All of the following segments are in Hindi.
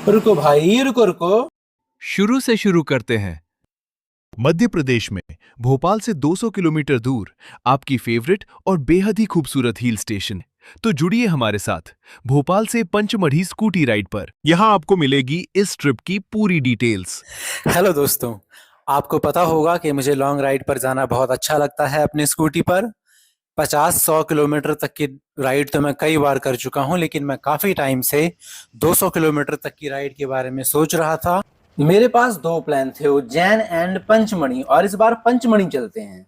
रुको भाई, रुको रुको। शुरू से शुरू करते हैं। मध्य प्रदेश में भोपाल से 200 किलोमीटर दूर आपकी फेवरेट और बेहद ही खूबसूरत हिल स्टेशन। तो जुड़िए हमारे साथ भोपाल से पंचमढ़ी स्कूटी राइड पर। यहाँ आपको मिलेगी इस ट्रिप की पूरी डिटेल्स। हेलो दोस्तों, आपको पता होगा कि मुझे लॉन्ग राइड पर जाना बहुत अच्छा लगता है अपनी स्कूटी पर। 50-100 किलोमीटर तक की राइड तो मैं कई बार कर चुका हूं, लेकिन मैं काफी टाइम से 200 किलोमीटर तक की राइड के बारे में सोच रहा था। मेरे पास दो प्लान थे, उज्जैन एंड पंचमढ़ी, और इस बार पंचमढ़ी चलते हैं।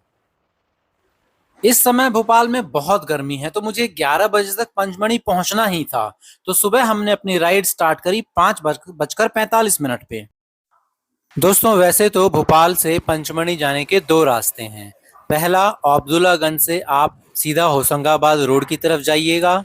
इस समय भोपाल में बहुत गर्मी है, तो मुझे 11 बजे तक पंचमढ़ी पहुंचना ही था। तो सुबह हमने अपनी राइड स्टार्ट करी 5:45 पे। दोस्तों, वैसे तो भोपाल से पंचमढ़ी जाने के दो रास्ते हैं। पहला, अब्दुल्लागंज से आप सीधा होशंगाबाद रोड की तरफ जाइएगा।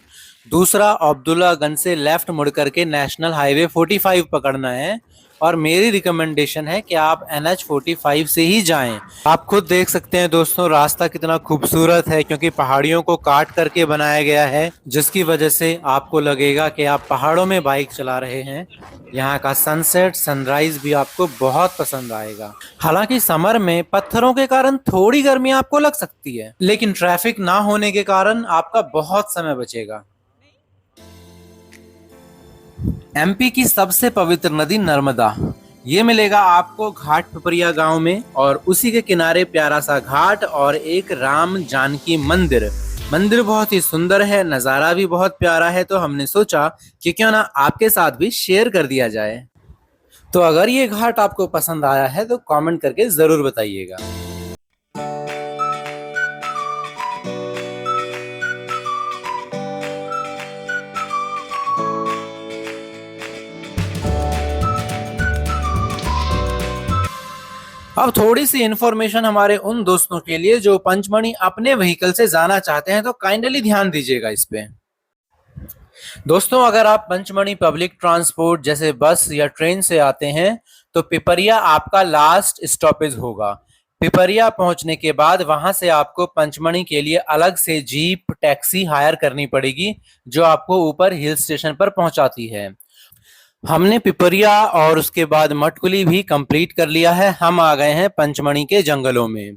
दूसरा, अब्दुल्लागंज से लेफ्ट मुड़ करके नेशनल हाईवे 45 पकड़ना है। और मेरी रिकमेंडेशन है कि आप NH 45 से ही जाएं। आप खुद देख सकते हैं दोस्तों, रास्ता कितना खूबसूरत है, क्योंकि पहाड़ियों को काट करके बनाया गया है, जिसकी वजह से आपको लगेगा कि आप पहाड़ों में बाइक चला रहे हैं। यहाँ का सनसेट, सनराइज भी आपको बहुत पसंद आएगा। हालांकि समर में पत्थरों के कारण थोड़ी गर्मी आपको लग सकती है, लेकिन ट्रैफिक ना होने के कारण आपका बहुत समय बचेगा। MP की सबसे पवित्र नदी नर्मदा, ये मिलेगा आपको घाट पिपरिया गांव में, और उसी के किनारे प्यारा सा घाट और एक राम जानकी मंदिर। मंदिर बहुत ही सुंदर है, नज़ारा भी बहुत प्यारा है, तो हमने सोचा कि क्यों ना आपके साथ भी शेयर कर दिया जाए। तो अगर ये घाट आपको पसंद आया है तो कमेंट करके जरूर बताइएगा। अब थोड़ी सी इंफॉर्मेशन हमारे उन दोस्तों के लिए जो पंचमढ़ी अपने व्हीकल से जाना चाहते हैं, तो काइंडली ध्यान दीजिएगा इस पे। दोस्तों, अगर आप पंचमढ़ी पब्लिक ट्रांसपोर्ट जैसे बस या ट्रेन से आते हैं तो पिपरिया आपका लास्ट स्टॉपेज होगा। पिपरिया पहुंचने के बाद वहां से आपको पंचमढ़ी के लिए अलग से जीप टैक्सी हायर करनी पड़ेगी, जो आपको ऊपर हिल स्टेशन पर पहुंचाती है। हमने पिपरिया और उसके बाद मटकुली भी कंप्लीट कर लिया है। हम आ गए हैं पंचमढ़ी के जंगलों में।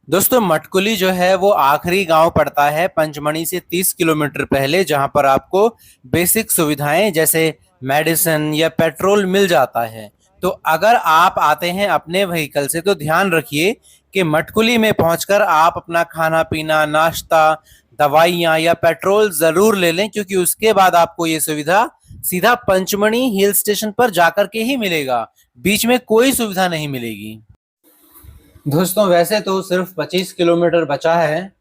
दोस्तों, मटकुली जो है वो आखिरी गांव पड़ता है पंचमढ़ी से 30 किलोमीटर पहले, जहां पर आपको बेसिक सुविधाएं जैसे मेडिसिन या पेट्रोल मिल जाता है। तो अगर आप आते हैं अपने व्हीकल से तो ध्यान रखिए कि मटकुली में पहुंचकर आप अपना खाना पीना, नाश्ता, दवाइयां या पेट्रोल जरूर ले लें, क्योंकि उसके बाद आपको ये सुविधा सीधा पंचमढ़ी हिल स्टेशन पर जाकर के ही मिलेगा। बीच में कोई सुविधा नहीं मिलेगी। दोस्तों, वैसे तो सिर्फ 25 किलोमीटर बचा है,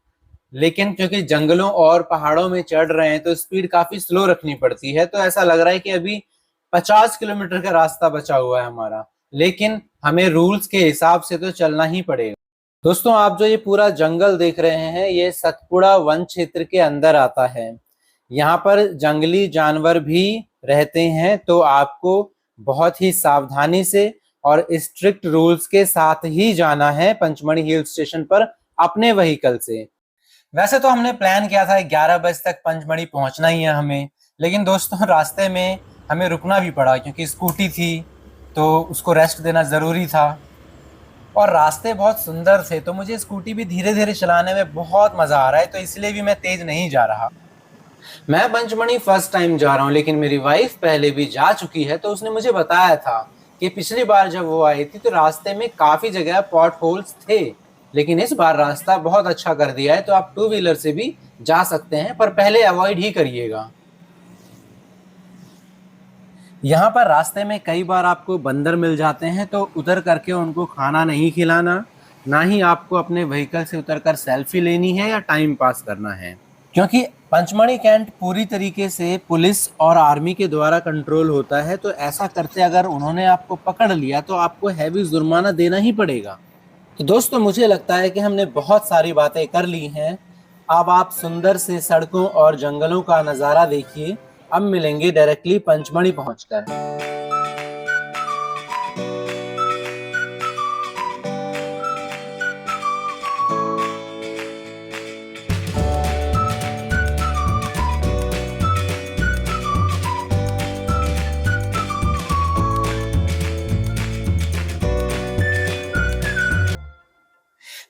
लेकिन क्योंकि जंगलों और पहाड़ों में चढ़ रहे हैं तो स्पीड काफी स्लो रखनी पड़ती है। तो ऐसा लग रहा है कि अभी 50 किलोमीटर का रास्ता बचा हुआ है हमारा, लेकिन हमें रूल्स के हिसाब से तो चलना ही पड़ेगा। दोस्तों, आप जो ये पूरा जंगल देख रहे हैं, ये सतपुड़ा वन क्षेत्र के अंदर आता है। यहाँ पर जंगली जानवर भी रहते हैं, तो आपको बहुत ही सावधानी से और स्ट्रिक्ट रूल्स के साथ ही जाना है पंचमढ़ी हिल स्टेशन पर अपने व्हीकल से। वैसे तो हमने प्लान किया था 11 बजे तक पंचमढ़ी पहुंचना ही है हमें, लेकिन दोस्तों रास्ते में हमें रुकना भी पड़ा, क्योंकि स्कूटी थी तो उसको रेस्ट देना ज़रूरी था। और रास्ते बहुत सुंदर थे, तो मुझे स्कूटी भी धीरे धीरे चलाने में बहुत मज़ा आ रहा है, तो इसलिए भी मैं तेज़ नहीं जा रहा। मैं पंचमढ़ी फर्स्ट टाइम जा रहा हूँ, लेकिन मेरी वाइफ पहले भी जा चुकी है, तो उसने मुझे बताया था कि पिछली बार जब वो आई थी तो रास्ते में काफ़ी जगह पॉट होल्स थे, लेकिन इस बार रास्ता बहुत अच्छा कर दिया है, तो आप 2 व्हीलर से भी जा सकते हैं, पर पहले अवॉइड ही करिएगा। यहाँ पर रास्ते में कई बार आपको बंदर मिल जाते हैं, तो उतर करके उनको खाना नहीं खिलाना, ना ही आपको अपने व्हीकल से उतरकर सेल्फी लेनी है या टाइम पास करना है, क्योंकि पंचमढ़ी कैंट पूरी तरीके से पुलिस और आर्मी के द्वारा कंट्रोल होता है। तो ऐसा करते अगर उन्होंने आपको पकड़ लिया तो आपको हैवी जुर्माना देना ही पड़ेगा। तो दोस्तों, मुझे लगता है कि हमने बहुत सारी बातें कर ली हैं। अब आप सुंदर से सड़कों और जंगलों का नज़ारा देखिए। अब मिलेंगे डायरेक्टली पंचमढ़ी पहुंचकर।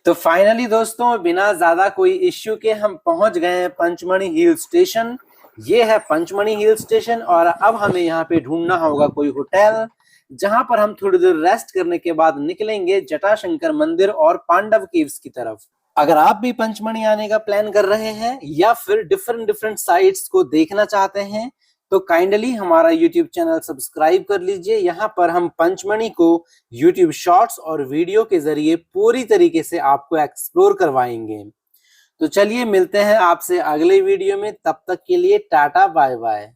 तो फाइनली दोस्तों बिना ज्यादा कोई इश्यू के हम पहुंच गए हैं पंचमढ़ी हिल स्टेशन। ये है पंचमढ़ी हिल स्टेशन और अब हमें यहाँ पे ढूंढना होगा कोई होटल जहां पर हम थोड़ी देर रेस्ट करने के बाद निकलेंगे जटाशंकर मंदिर और पांडव केव्स की तरफ। अगर आप भी पंचमढ़ी आने का प्लान कर रहे हैं या फिर डिफरेंट डिफरेंट साइट्स को देखना चाहते हैं तो काइंडली हमारा YouTube चैनल सब्सक्राइब कर लीजिए। यहाँ पर हम पंचमढ़ी को YouTube शॉर्ट्स और वीडियो के जरिए पूरी तरीके से आपको एक्सप्लोर करवाएंगे। तो चलिए मिलते हैं आपसे अगले वीडियो में, तब तक के लिए टाटा बाय बाय।